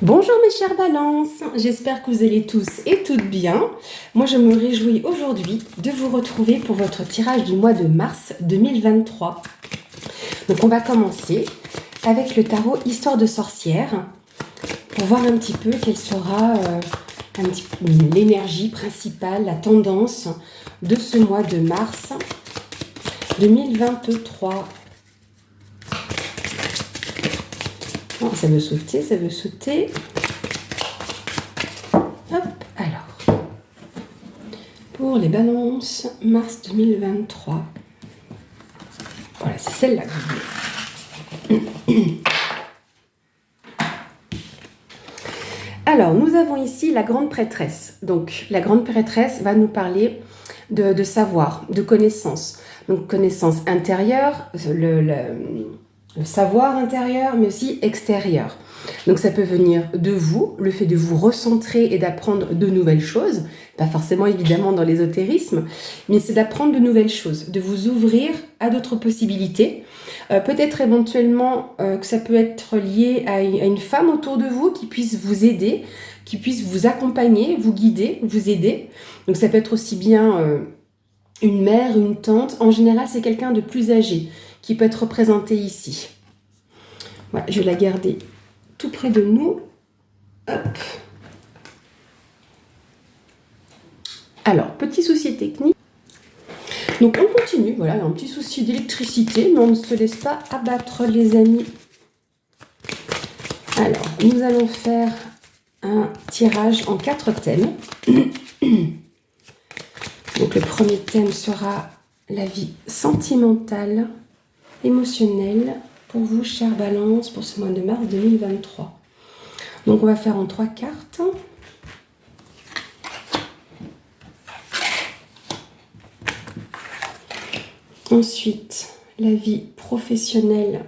Bonjour mes chères balances, j'espère que vous allez tous et toutes bien. Moi je me réjouis aujourd'hui de vous retrouver pour votre tirage du mois de mars 2023. Donc on va commencer avec le tarot Histoire de sorcière pour voir un petit peu quelle sera l'énergie principale, la tendance de ce mois de mars 2023. Oh, ça veut sauter, ça veut sauter. Hop, alors. Pour les balances, mars 2023. Voilà, c'est celle-là que je voulais. Alors, nous avons ici la grande prêtresse. Donc, la grande prêtresse va nous parler de savoir, de connaissance. Donc, connaissance intérieure, le savoir intérieur, mais aussi extérieur. Donc ça peut venir de vous, le fait de vous recentrer et d'apprendre de nouvelles choses, pas forcément évidemment dans l'ésotérisme, mais c'est d'apprendre de nouvelles choses, de vous ouvrir à d'autres possibilités. Peut-être éventuellement que ça peut être lié à une femme autour de vous qui puisse vous aider, qui puisse vous accompagner, vous guider, vous aider. Donc ça peut être aussi bien une mère, une tante. En général, c'est quelqu'un de plus âgé qui peut être représenté ici. Voilà, je vais la garder tout près de nous. Hop. Alors, petit souci technique. Donc, on continue. Voilà, un petit souci d'électricité, mais on ne se laisse pas abattre, les amis. Alors, nous allons faire un tirage en 4 thèmes. Donc, le premier thème sera la vie sentimentale, émotionnelle, pour vous, chère Balance, pour ce mois de mars 2023. Donc, on va faire en 3 cartes. Ensuite, la vie professionnelle.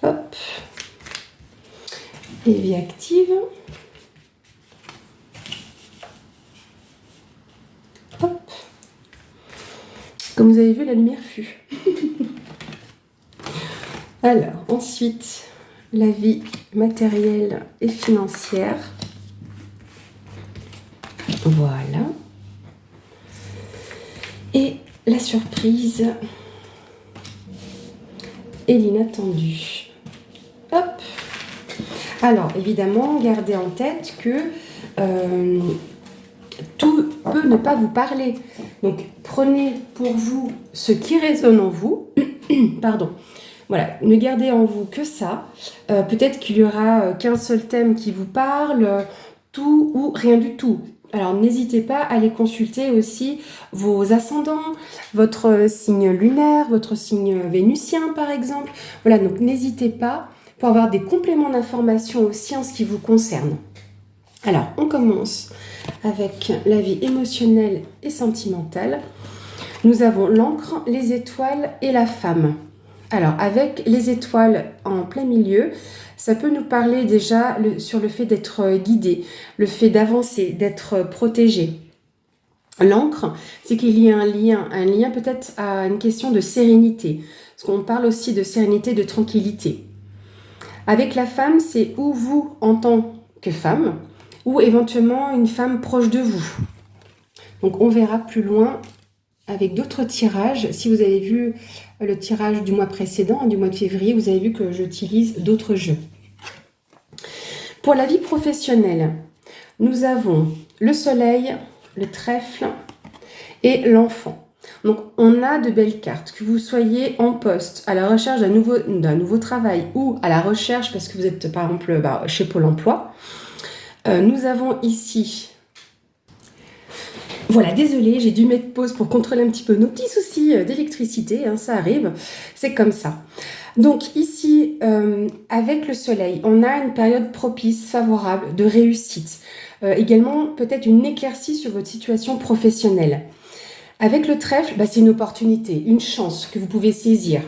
Hop. Et vie active. Hop. Comme vous avez vu, la lumière fut. Alors, ensuite, la vie matérielle et financière. Voilà. Et la surprise et l'inattendu. Hop. Alors, évidemment, gardez en tête que tout peut ne pas vous parler. Donc, prenez pour vous ce qui résonne en vous. Pardon. Voilà, ne gardez en vous que ça. Peut-être qu'il y aura qu'un seul thème qui vous parle, tout ou rien du tout. Alors, n'hésitez pas à aller consulter aussi vos ascendants, votre signe lunaire, votre signe vénusien, par exemple. Voilà, donc n'hésitez pas pour avoir des compléments d'information aussi en ce qui vous concerne. Alors, on commence avec la vie émotionnelle et sentimentale. Nous avons l'encre, les étoiles et la femme. Alors, avec les étoiles en plein milieu, ça peut nous parler déjà sur le fait d'être guidé, le fait d'avancer, d'être protégé. L'encre, c'est qu'il y a un lien peut-être à une question de sérénité, parce qu'on parle aussi de sérénité, de tranquillité. Avec la femme, c'est ou vous en tant que femme, ou éventuellement une femme proche de vous. Donc, on verra plus loin avec d'autres tirages. Si vous avez vu le tirage du mois précédent, du mois de février, vous avez vu que j'utilise d'autres jeux. Pour la vie professionnelle, nous avons le soleil, le trèfle et l'enfant. Donc, on a de belles cartes. Que vous soyez en poste, à la recherche d'un nouveau travail ou à la recherche parce que vous êtes par exemple chez Pôle emploi. Nous avons ici... Voilà, désolée, j'ai dû mettre pause pour contrôler un petit peu nos petits soucis d'électricité, hein, ça arrive, c'est comme ça. Donc ici, avec le soleil, on a une période propice, favorable, de réussite. Également, peut-être une éclaircie sur votre situation professionnelle. Avec le trèfle, c'est une opportunité, une chance que vous pouvez saisir.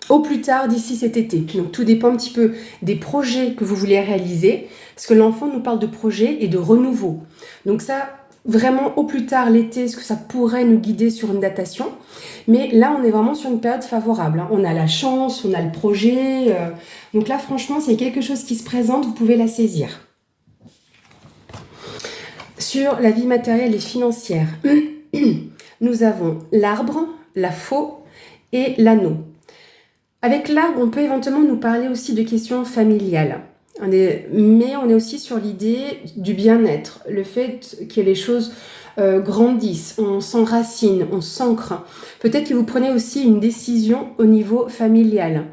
Au plus tard d'ici cet été. Donc tout dépend un petit peu des projets que vous voulez réaliser, parce que l'enfant nous parle de projets et de renouveau. Donc ça... vraiment au plus tard l'été, ce que ça pourrait nous guider sur une datation. Mais là, on est vraiment sur une période favorable, hein. On a la chance, on a le projet. Donc là, franchement, c'est quelque chose qui se présente, vous pouvez la saisir. Sur la vie matérielle et financière, nous avons l'arbre, la faux et l'anneau. Avec l'arbre, on peut éventuellement nous parler aussi de questions familiales. Mais on est aussi sur l'idée du bien-être, le fait que les choses grandissent, on s'enracine, on s'ancre. Peut-être que vous prenez aussi une décision au niveau familial,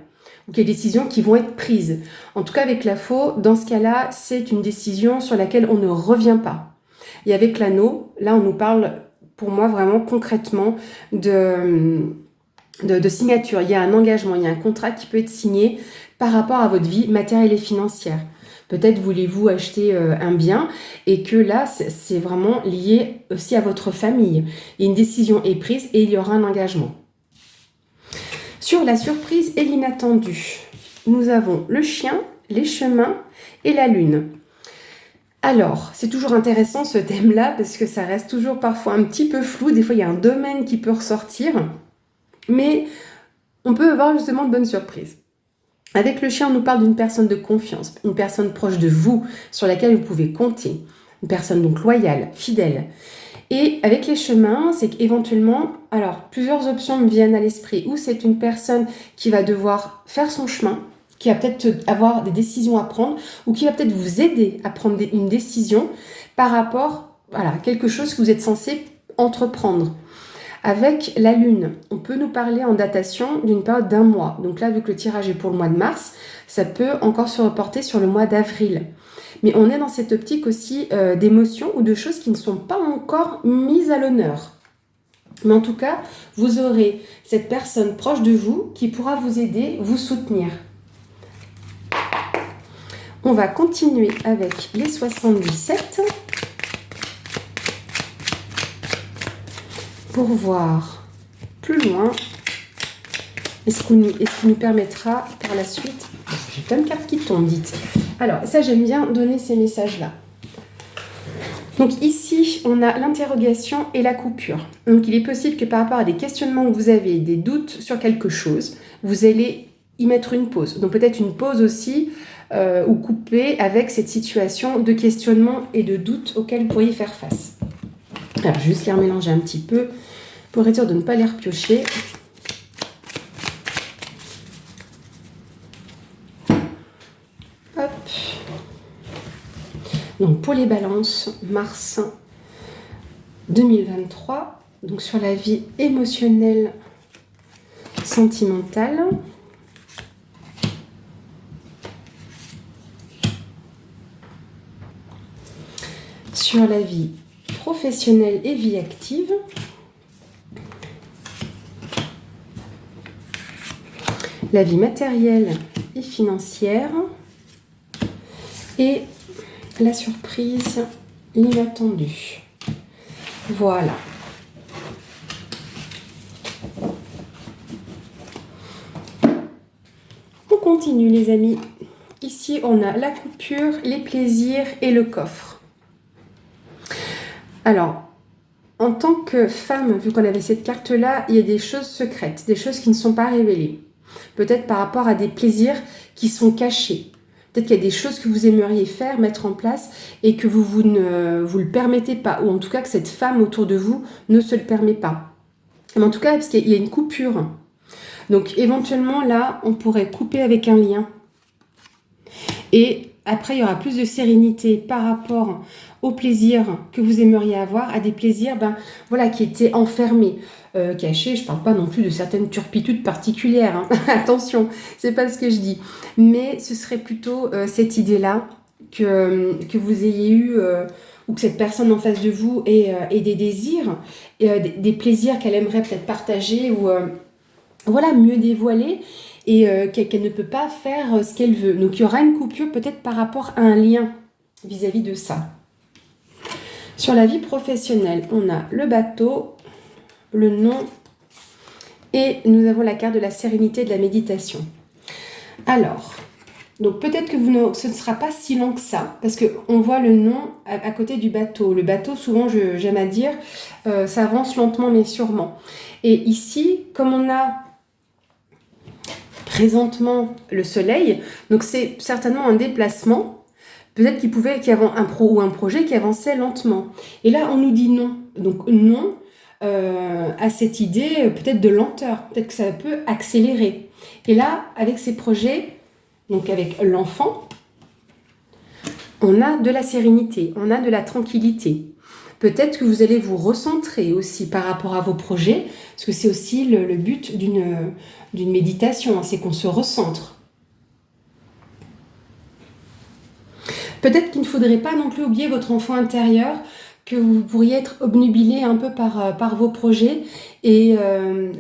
ou qu'il y a des décisions qui vont être prises. En tout cas, avec la faux, dans ce cas-là, c'est une décision sur laquelle on ne revient pas. Et avec l'anneau, là, on nous parle, pour moi, vraiment concrètement de signature. Il y a un engagement, il y a un contrat qui peut être signé par rapport à votre vie matérielle et financière. Peut-être voulez-vous acheter un bien et que là, c'est vraiment lié aussi à votre famille. Et une décision est prise et il y aura un engagement. Sur la surprise et l'inattendu, nous avons le chien, les chemins et la lune. Alors, c'est toujours intéressant ce thème-là parce que ça reste toujours parfois un petit peu flou. Des fois, il y a un domaine qui peut ressortir. Mais on peut avoir justement de bonnes surprises. Avec le chien, on nous parle d'une personne de confiance, une personne proche de vous, sur laquelle vous pouvez compter. Une personne donc loyale, fidèle. Et avec les chemins, c'est qu'éventuellement, alors plusieurs options me viennent à l'esprit. Ou c'est une personne qui va devoir faire son chemin, qui va peut-être avoir des décisions à prendre, ou qui va peut-être vous aider à prendre une décision par rapport à quelque chose que vous êtes censé entreprendre. Avec la lune, on peut nous parler en datation d'une période d'1 mois. Donc là, vu que le tirage est pour le mois de mars, ça peut encore se reporter sur le mois d'avril. Mais on est dans cette optique aussi d'émotions ou de choses qui ne sont pas encore mises à l'honneur. Mais en tout cas, vous aurez cette personne proche de vous qui pourra vous aider, vous soutenir. On va continuer avec les 77. Pour voir plus loin et ce qui nous permettra par la suite. J'ai plein de cartes qui tombent, dites. Alors, ça, j'aime bien donner ces messages-là. Donc ici, on a l'interrogation et la coupure. Donc il est possible que par rapport à des questionnements que vous avez, des doutes sur quelque chose, vous allez y mettre une pause. Donc peut-être une pause aussi ou couper avec cette situation de questionnement et de doute auquel vous pourriez faire face. Alors, juste les remélanger un petit peu pour être sûr de ne pas les repiocher. Hop. Donc, pour les balances, mars 2023, donc sur la vie émotionnelle, sentimentale. Sur la vie professionnelle et vie active. La vie matérielle et financière. Et la surprise, l'inattendu. Voilà. On continue les amis. Ici, on a la coupure, les plaisirs et le coffre. Alors, en tant que femme, vu qu'on avait cette carte-là, il y a des choses secrètes, des choses qui ne sont pas révélées. Peut-être par rapport à des plaisirs qui sont cachés. Peut-être qu'il y a des choses que vous aimeriez faire, mettre en place et que vous ne vous le permettez pas. Ou en tout cas que cette femme autour de vous ne se le permet pas. Mais en tout cas, parce qu'il y a une coupure. Donc éventuellement là, on pourrait couper avec un lien. Et après, il y aura plus de sérénité par rapport aux plaisirs que vous aimeriez avoir, à des plaisirs qui étaient enfermés, cachés. Je ne parle pas non plus de certaines turpitudes particulières. Hein. Attention, c'est pas ce que je dis. Mais ce serait plutôt cette idée-là que vous ayez eu, ou que cette personne en face de vous ait des désirs, des plaisirs qu'elle aimerait peut-être partager ou mieux dévoiler. Et qu'elle ne peut pas faire ce qu'elle veut. Donc il y aura une coupure peut-être par rapport à un lien vis-à-vis de ça. Sur la vie professionnelle, on a le bateau, le nom et nous avons la carte de la sérénité et de la méditation. Alors, Donc peut-être que ce ne sera pas si long que ça, parce qu'on voit le nom à côté du bateau. Le bateau, souvent, j'aime à dire, ça avance lentement mais sûrement. Et ici, comme on a présentement le soleil, donc c'est certainement un déplacement, peut-être qu'il y avoir un projet qui avançait lentement. Et là, on nous dit non. Donc non à cette idée peut-être de lenteur, peut-être que ça peut accélérer. Et là, avec ces projets, donc avec l'enfant, on a de la sérénité, on a de la tranquillité. Peut-être que vous allez vous recentrer aussi par rapport à vos projets, parce que c'est aussi le but d'une méditation, hein, c'est qu'on se recentre. Peut-être qu'il ne faudrait pas non plus oublier votre enfant intérieur, que vous pourriez être obnubilé un peu par vos projets et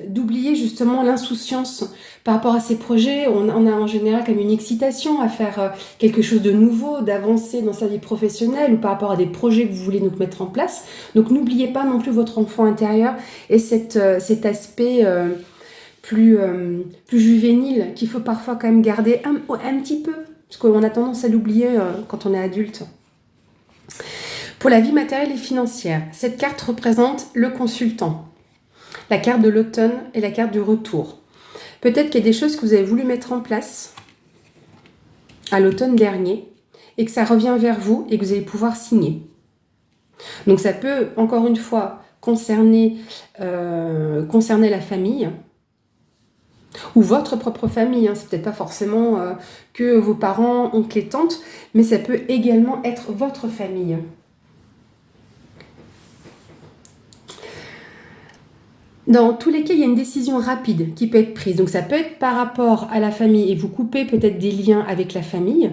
d'oublier justement l'insouciance par rapport à ces projets. On a en général comme une excitation à faire quelque chose de nouveau, d'avancer dans sa vie professionnelle ou par rapport à des projets que vous voulez donc mettre en place. Donc n'oubliez pas non plus votre enfant intérieur et cet aspect plus juvénile qu'il faut parfois quand même garder un petit peu, parce qu'on a tendance à l'oublier quand on est adulte. Pour la vie matérielle et financière, cette carte représente le consultant, la carte de l'automne et la carte du retour. Peut-être qu'il y a des choses que vous avez voulu mettre en place à l'automne dernier et que ça revient vers vous et que vous allez pouvoir signer. Donc ça peut, encore une fois, concerner la famille ou votre propre famille. Hein. C'est peut-être pas forcément que vos parents, oncles et tantes, mais ça peut également être votre famille. Dans tous les cas, il y a une décision rapide qui peut être prise. Donc ça peut être par rapport à la famille et vous coupez peut-être des liens avec la famille.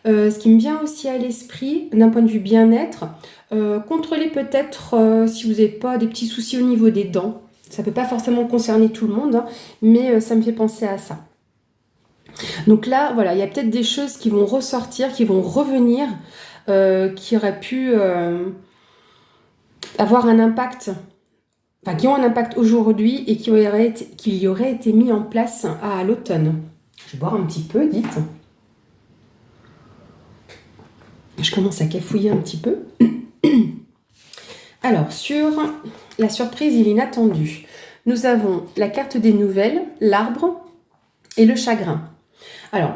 Ce qui me vient aussi à l'esprit, d'un point de vue bien-être, contrôlez peut-être si vous n'avez pas des petits soucis au niveau des dents. Ça ne peut pas forcément concerner tout le monde, hein, mais ça me fait penser à ça. Donc là, voilà, il y a peut-être des choses qui vont ressortir, qui vont revenir, qui auraient pu avoir un impact, enfin qui ont un impact aujourd'hui et qui y auraient été mis en place à l'automne. Je vais boire un petit peu, dites. Je commence à cafouiller un petit peu. Alors, sur la surprise et l'inattendu, nous avons la carte des nouvelles, l'arbre et le chagrin. Alors,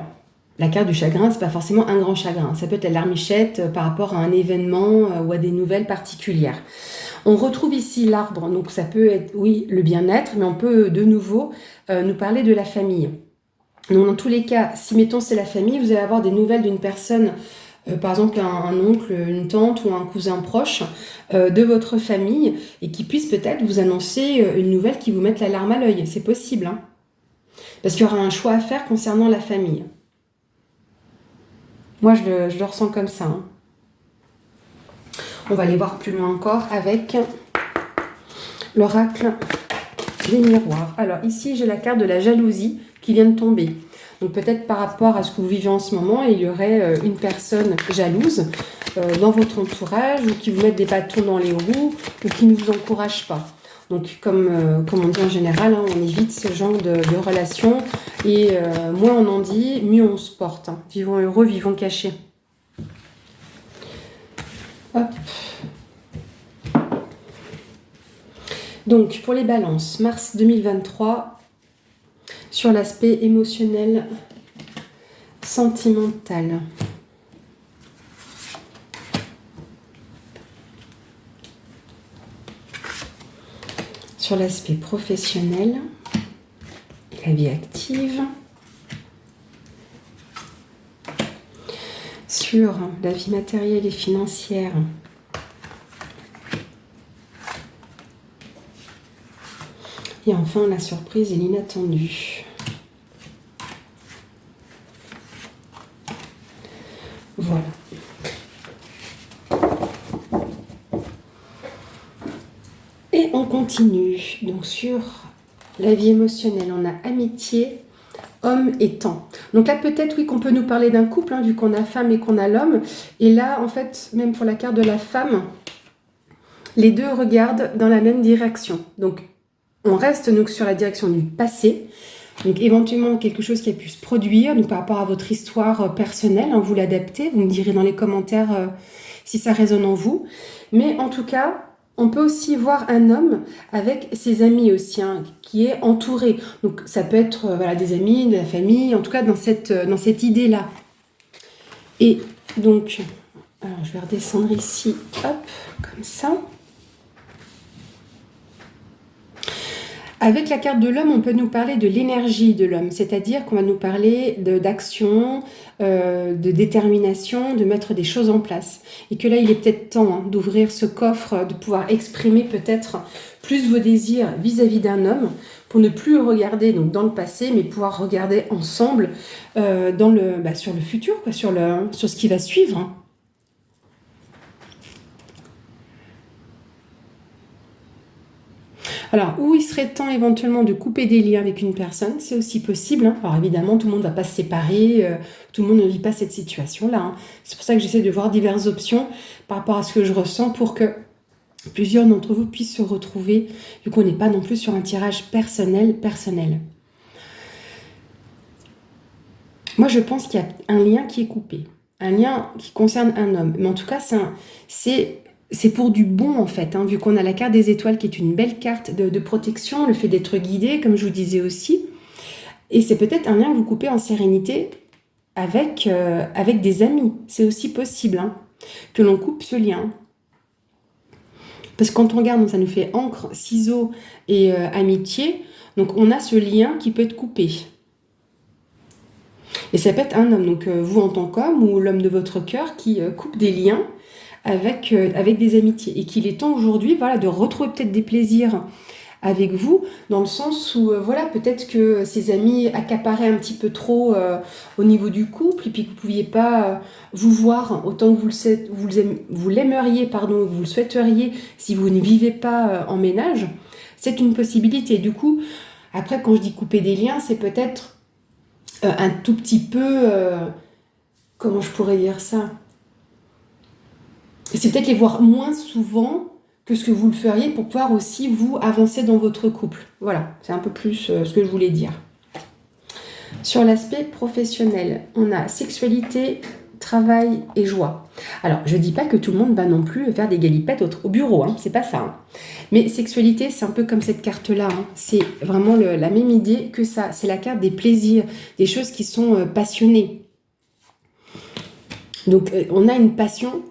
la carte du chagrin, c'est pas forcément un grand chagrin. Ça peut être la larmichette par rapport à un événement ou à des nouvelles particulières. On retrouve ici l'arbre, donc ça peut être, oui, le bien-être, mais on peut de nouveau nous parler de la famille. Donc, dans tous les cas, si mettons c'est la famille, vous allez avoir des nouvelles d'une personne, par exemple un oncle, une tante ou un cousin proche de votre famille et qui puisse peut-être vous annoncer une nouvelle qui vous mette la larme à l'œil. C'est possible, hein, parce qu'il y aura un choix à faire concernant la famille. Moi, je le ressens comme ça. Hein. On va aller voir plus loin encore avec l'oracle des miroirs. Alors ici, j'ai la carte de la jalousie qui vient de tomber. Donc peut-être par rapport à ce que vous vivez en ce moment, il y aurait une personne jalouse dans votre entourage ou qui vous met des bâtons dans les roues ou qui ne vous encourage pas. Donc comme on dit en général, hein, on évite ce genre de relation et moins on en dit, mieux on se porte. Hein. Vivons heureux, vivons cachés. Hop. Donc pour les balances, mars 2023, sur l'aspect émotionnel, sentimental. Sur l'aspect professionnel, la vie active. Sur la vie matérielle et financière. Et enfin, la surprise et l'inattendu. Voilà. Et on continue. Donc sur la vie émotionnelle, on a amitié, homme et temps. Donc là, peut-être, oui, qu'on peut nous parler d'un couple, hein, vu qu'on a femme et qu'on a l'homme. Et là, en fait, même pour la carte de la femme, les deux regardent dans la même direction. Donc, on reste donc sur la direction du passé. Donc éventuellement quelque chose qui a pu se produire, donc par rapport à votre histoire personnelle, hein, vous l'adaptez, vous me direz dans les commentaires si ça résonne en vous. Mais en tout cas, on peut aussi voir un homme avec ses amis aussi, hein, qui est entouré. Donc ça peut être voilà, des amis, de la famille, en tout cas dans cette idée-là. Et donc, alors je vais redescendre ici, hop, comme ça. Avec la carte de l'homme, on peut nous parler de l'énergie de l'homme, c'est-à-dire qu'on va nous parler d'action, de détermination, de mettre des choses en place. Et que là, il est peut-être temps hein, d'ouvrir ce coffre, de pouvoir exprimer peut-être plus vos désirs vis-à-vis d'un homme, pour ne plus regarder donc, dans le passé, mais pouvoir regarder ensemble sur le futur, quoi, sur ce qui va suivre. Hein. Alors, où il serait temps éventuellement de couper des liens avec une personne, c'est aussi possible. Hein. Alors évidemment, tout le monde ne va pas se séparer, tout le monde ne vit pas cette situation-là. Hein. C'est pour ça que j'essaie de voir diverses options par rapport à ce que je ressens pour que plusieurs d'entre vous puissent se retrouver, vu qu'on n'est pas non plus sur un tirage personnel. Moi, je pense qu'il y a un lien qui est coupé, un lien qui concerne un homme. Mais en tout cas, c'est pour du bon en fait, hein, vu qu'on a la carte des étoiles qui est une belle carte de protection, le fait d'être guidé, comme je vous disais aussi. Et c'est peut-être un lien que vous coupez en sérénité avec des amis. C'est aussi possible hein, que l'on coupe ce lien. Parce que quand on regarde, ça nous fait encre, ciseaux et amitié. Donc on a ce lien qui peut être coupé. Et ça peut être un homme, donc vous en tant qu'homme ou l'homme de votre cœur qui coupe des liens avec des amitiés. Et qu'il est temps aujourd'hui voilà, de retrouver peut-être des plaisirs avec vous, dans le sens où voilà, peut-être que ces amis accaparaient un petit peu trop au niveau du couple et puis que vous ne pouviez pas vous voir autant que vous l'aimeriez, pardon, vous le souhaiteriez si vous ne vivez pas en ménage. C'est une possibilité. Du coup, après, quand je dis couper des liens, c'est peut-être un tout petit peu... comment je pourrais dire ça ? C'est peut-être les voir moins souvent que ce que vous le feriez pour pouvoir aussi vous avancer dans votre couple. Voilà, c'est un peu plus ce que je voulais dire. Sur l'aspect professionnel, on a sexualité, travail et joie. Alors, je ne dis pas que tout le monde va non plus faire des galipettes au bureau, hein, c'est pas ça. Hein. Mais sexualité, c'est un peu comme cette carte-là. Hein. C'est vraiment la même idée que ça. C'est la carte des plaisirs, des choses qui sont passionnées. Donc, on a une passion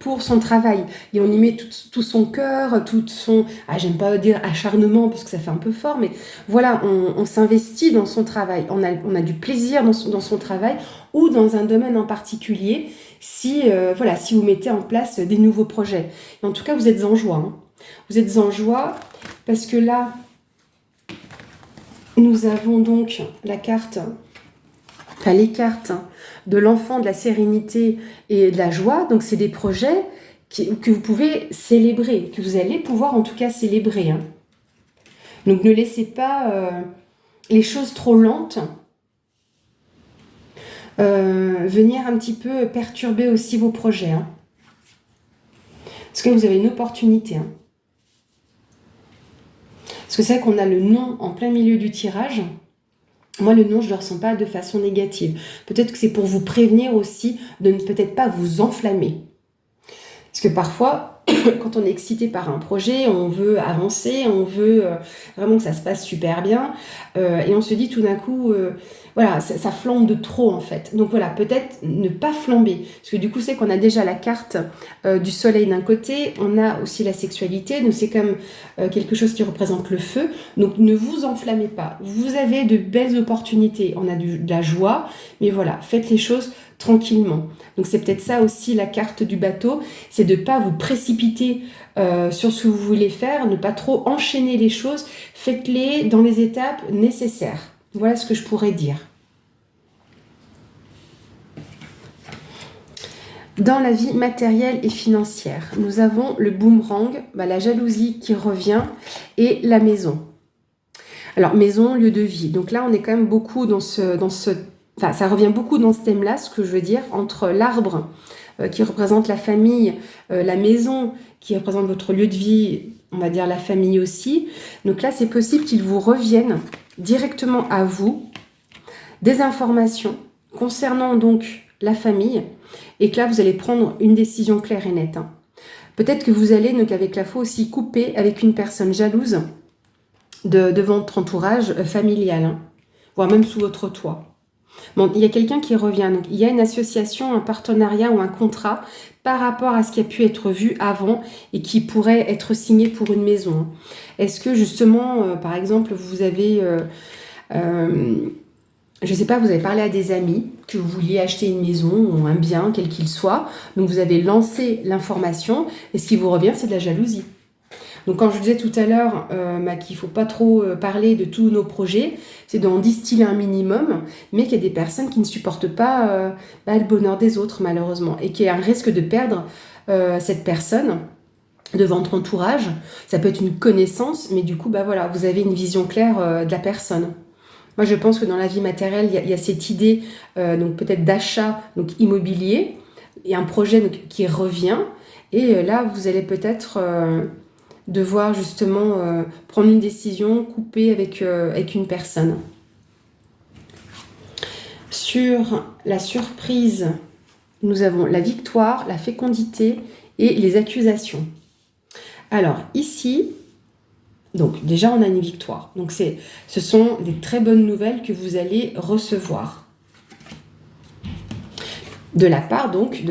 pour son travail. Et on y met tout son cœur, tout son... Ah, j'aime pas dire acharnement parce que ça fait un peu fort, mais voilà, on s'investit dans son travail. On a du plaisir dans son travail ou dans un domaine en particulier si vous mettez en place des nouveaux projets. Et en tout cas, vous êtes en joie. Hein. Vous êtes en joie parce que là, nous avons donc la carte... Enfin, les cartes de l'enfant, de la sérénité et de la joie. Donc, c'est des projets que vous pouvez célébrer, que vous allez pouvoir en tout cas célébrer. Hein. Donc, ne laissez pas les choses trop lentes venir un petit peu perturber aussi vos projets. Hein. Parce que vous avez une opportunité. Hein. Parce que c'est vrai qu'on a le non en plein milieu du tirage. Moi, le non, je ne le ressens pas de façon négative. Peut-être que c'est pour vous prévenir aussi de ne peut-être pas vous enflammer. Parce que parfois, quand on est excité par un projet, on veut avancer, on veut vraiment que ça se passe super bien. Et on se dit tout d'un coup, voilà, ça flambe de trop en fait. Donc voilà, peut-être ne pas flamber. Parce que du coup, c'est qu'on a déjà la carte du soleil d'un côté, on a aussi la sexualité. Donc c'est comme quelque chose qui représente le feu. Donc ne vous enflammez pas. Vous avez de belles opportunités. On a de la joie. Mais voilà, faites les choses tranquillement. Donc c'est peut-être ça aussi la carte du bateau, c'est de ne pas vous précipiter sur ce que vous voulez faire, ne pas trop enchaîner les choses, faites-les dans les étapes nécessaires. Voilà ce que je pourrais dire. Dans la vie matérielle et financière, nous avons le boomerang, la jalousie qui revient et la maison. Alors maison, lieu de vie. Donc là on est quand même beaucoup dans ce Enfin, ça revient beaucoup dans ce thème-là, ce que je veux dire, entre l'arbre qui représente la famille, la maison qui représente votre lieu de vie, on va dire la famille aussi. Donc là, c'est possible qu'ils vous reviennent directement à vous des informations concernant donc la famille et que là, vous allez prendre une décision claire et nette. Hein. Peut-être que vous allez, donc avec la foi aussi, couper avec une personne jalouse de votre entourage familial, hein, voire même sous votre toit. Bon, il y a quelqu'un qui revient, donc il y a une association, un partenariat ou un contrat par rapport à ce qui a pu être vu avant et qui pourrait être signé pour une maison. Est-ce que justement, par exemple, vous avez, je ne sais pas, vous avez parlé à des amis que vous vouliez acheter une maison ou un bien, quel qu'il soit, donc vous avez lancé l'information et ce qui vous revient, c'est de la jalousie. Donc quand je disais tout à l'heure qu'il ne faut pas trop parler de tous nos projets, c'est d'en distiller un minimum, mais qu'il y a des personnes qui ne supportent pas le bonheur des autres malheureusement, et qu'il y a un risque de perdre cette personne de votre entourage. Ça peut être une connaissance, mais du coup voilà, vous avez une vision claire de la personne. Moi je pense que dans la vie matérielle, il y a cette idée donc peut-être d'achat donc immobilier, il y a un projet donc, qui revient, et là vous allez peut-être... devoir justement prendre une décision, couper avec une personne. Sur la surprise, nous avons la victoire, la fécondité et les accusations. Alors ici, donc déjà on a une victoire. Donc ce sont des très bonnes nouvelles que vous allez recevoir de la part donc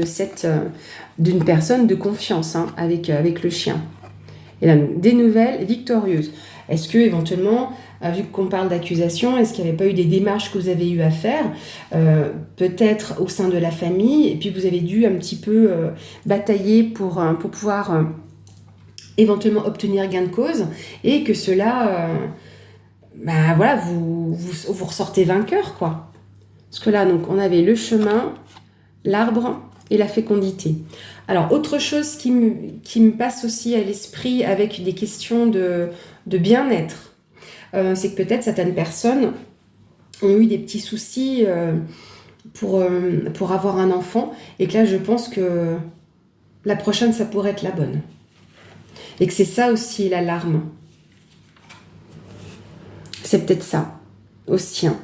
d'une personne de confiance hein, avec le chien. Et là, des nouvelles victorieuses. Est-ce que éventuellement, vu qu'on parle d'accusation, est-ce qu'il n'y avait pas eu des démarches que vous avez eu à faire, peut-être au sein de la famille, et puis vous avez dû un petit peu batailler pour pouvoir éventuellement obtenir gain de cause, et que cela, voilà, vous ressortez vainqueur, quoi. Parce que là, donc, on avait le chemin, l'arbre et la fécondité. Alors, autre chose qui me passe aussi à l'esprit avec des questions de bien-être, c'est que peut-être certaines personnes ont eu des petits soucis pour avoir un enfant, et que là, je pense que la prochaine, ça pourrait être la bonne. Et que c'est ça aussi, l'alarme. C'est peut-être ça, aussi, hein.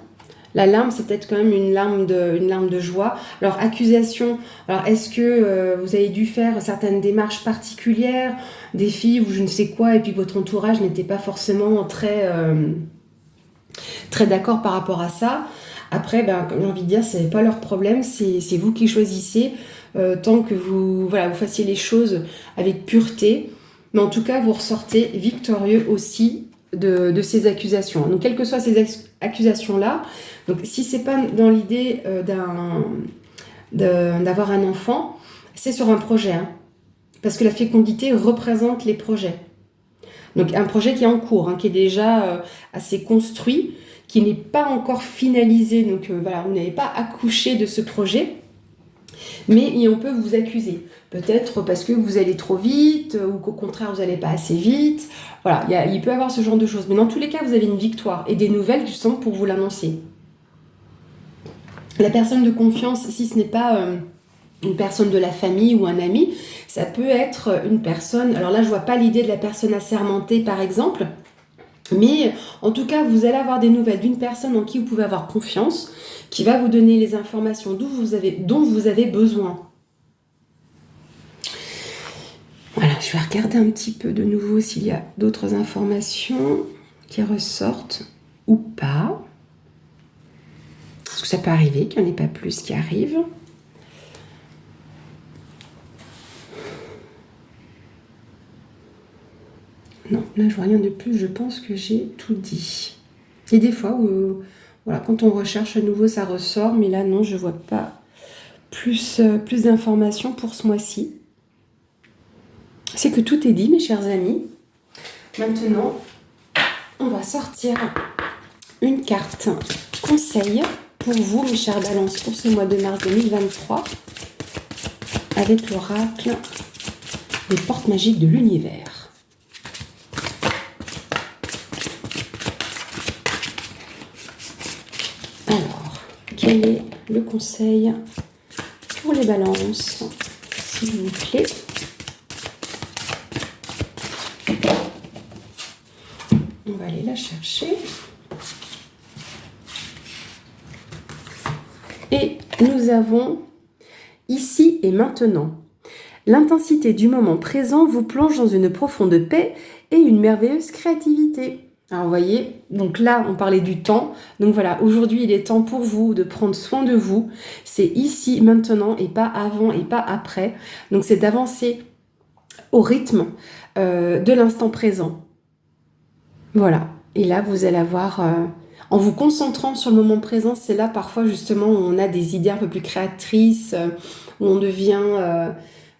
La larme, c'est peut-être quand même une larme de joie. Alors, accusation, alors est-ce que vous avez dû faire certaines démarches particulières, des filles ou je ne sais quoi, et puis votre entourage n'était pas forcément très d'accord par rapport à ça. Après, comme j'ai envie de dire, ce n'est pas leur problème, c'est vous qui choisissez, tant que vous fassiez les choses avec pureté. Mais en tout cas, vous ressortez victorieux aussi de ces accusations. Donc, quelles que soient ces accusations-là, donc si c'est pas dans l'idée d'avoir un enfant, c'est sur un projet, hein, parce que la fécondité représente les projets. Donc un projet qui est en cours, hein, qui est déjà assez construit, qui n'est pas encore finalisé, donc vous n'avez pas accouché de ce projet, mais on peut vous accuser. Peut-être parce que vous allez trop vite, ou qu'au contraire vous n'allez pas assez vite. Voilà, il peut y avoir ce genre de choses. Mais dans tous les cas, vous avez une victoire et des nouvelles justement pour vous l'annoncer. La personne de confiance, si ce n'est pas une personne de la famille ou un ami, ça peut être une personne... Alors là, je ne vois pas l'idée de la personne assermentée, par exemple. Mais en tout cas, vous allez avoir des nouvelles d'une personne en qui vous pouvez avoir confiance, qui va vous donner les informations dont vous avez besoin. Voilà, je vais regarder un petit peu de nouveau s'il y a d'autres informations qui ressortent ou pas. Parce que ça peut arriver qu'il n'y en ait pas plus qui arrivent. Non, là je vois rien de plus, je pense que j'ai tout dit. Et des fois où, quand on recherche à nouveau, ça ressort, mais là non, je ne vois pas plus d'informations pour ce mois-ci. C'est que tout est dit, mes chers amis. Maintenant, on va sortir une carte conseil pour vous, mes chers balances, pour ce mois de mars 2023, avec l'oracle des portes magiques de l'univers. Alors, quel est le conseil pour les balances, s'il vous plaît? On va aller la chercher. nous avons ici et maintenant. L'intensité du moment présent vous plonge dans une profonde paix et une merveilleuse créativité. Alors vous voyez, donc là on parlait du temps, donc voilà, aujourd'hui il est temps pour vous de prendre soin de vous, c'est ici, maintenant et pas avant et pas après, donc c'est d'avancer au rythme de l'instant présent. Voilà, et là vous allez avoir, en vous concentrant sur le moment présent, c'est là parfois justement où on a des idées un peu plus créatrices, où on devient...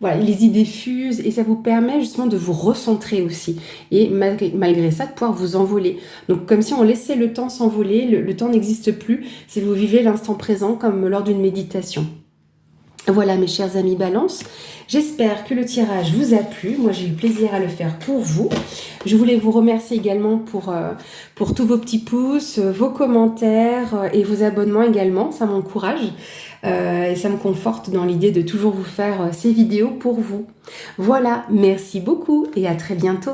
voilà, les idées fusent et ça vous permet justement de vous recentrer aussi et malgré ça de pouvoir vous envoler. Donc comme si on laissait le temps s'envoler, le temps n'existe plus, si vous vivez l'instant présent comme lors d'une méditation. Voilà mes chers amis Balance, j'espère que le tirage vous a plu, moi j'ai eu plaisir à le faire pour vous. Je voulais vous remercier également pour tous vos petits pouces, vos commentaires et vos abonnements également, ça m'encourage et ça me conforte dans l'idée de toujours vous faire ces vidéos pour vous. Voilà, merci beaucoup et à très bientôt.